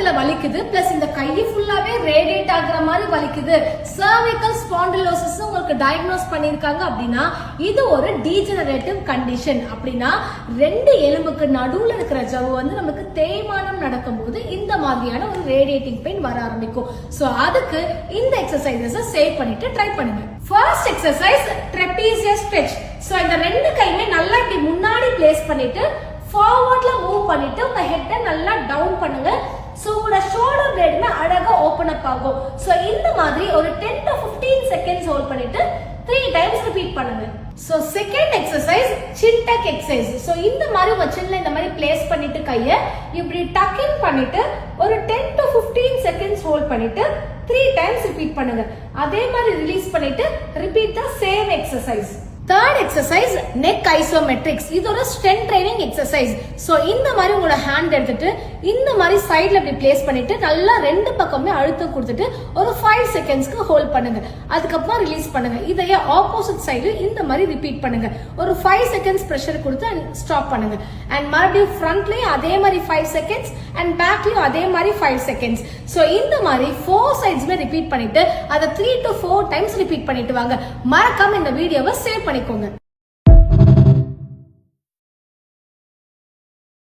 இடத்துல வலிக்குது பிளஸ் இந்த கை ஃபுல்லாவே ரேடியேட் ஆகுற மாதிரி வலிக்குது, cervical spondylosis உங்களுக்கு டயக்னோஸ் பண்ணிருக்காங்க அப்படின்னா இது ஒரு டீஜெனரேட்டிவ் கண்டிஷன். அப்படின்னா ரெண்டு எலும்புக்கு நடுவுல இருக்கிற ஜவ்வு வந்து நமக்கு தேய்மானம் நடக்கும்போது இந்த மாதிரியான ஒரு ரேடியேட்டிங் பெயின் வர ஆரம்பிக்கும். சோ அதுக்கு இந்த எக்ஸசைசஸை சேவ் பண்ணிட்டு ட்ரை பண்ணுங்க. First exercise trapezius stretch. So இந்த ரெண்டு கையுமே நல்லா இப்படி முன்னாடி பிளேஸ் பண்ணிட்டு ஃபார்வர்ட்ல மூவ் பண்ணிட்டு உங்க ஹெட்ட நல்லா டவுன் பண்ணுங்க. சோ உங்களோட ஷோல்டர் பிளேட்ல அழகா ஓபன் அப் ஆகும். சோ இந்த மாதிரி ஒரு 10 to 15 செகண்ட்ஸ் ஹோல்ட் பண்ணிட்டு 3 டைம்ஸ் ரிப்பீட் பண்ணுங்க. சோ செகண்ட் எக்ஸசைஸ் சின் டக் எக்ஸசைஸ். சோ இந்த மாதிரி உங்க சின்ல இந்த மாதிரி பிளேஸ் பண்ணிட்டு கைய இப்படி டக் இன் பண்ணிட்டு ஒரு 10 to 15 செகண்ட்ஸ் ஹோல்ட் பண்ணிட்டு 3 டைம்ஸ் ரிப்பீட் பண்ணுங்க. அதே மாதிரி ரிலீஸ் பண்ணிட்டு repeat the same exercise. Third exercise neck isometrics. இது ஒரு ஸ்ட்ரென்த் ட்ரைனிங் எக்ஸசைஸ். சோ இந்த மாதிரி உங்களோட ஹேண்ட் எடுத்துட்டு இந்த மாதிரி சைடுல இப்படி பிளேஸ் பண்ணிட்டு நல்லா ரெண்டு பக்கமே அழுத்தம் கொடுத்துட்டு ஒரு 5 செகண்ட்ஸ்க்கு ஹோல்ட் பண்ணுங்க. அதுக்கப்புறம் ரிலீஸ் பண்ணுங்க. இதையே ஆப்போசிட் சைடு இந்த மாதிரி ரிப்பீட் பண்ணுங்க. ஒரு 5 செகண்ட்ஸ் பிரஷர் கொடுத்து ஸ்டாப் பண்ணுங்க. அண்ட் மறுபடியும் ஃப்ரண்ட்லயும் அதே மாதிரி 5 செகண்ட்ஸ் அண்ட் பேக்லயும் அதே மாதிரி 5 செகண்ட்ஸ். சோ இந்த மாதிரி 4 சைட்ஸ்மே ரிப்பீட் பண்ணிட்டு அதை 3 to 4 டைம்ஸ் ரிப்பீட் பண்ணிட்டு வாங்க. மறக்காம இந்த வீடியோவை சேவ் பண்ணிக்கோங்க.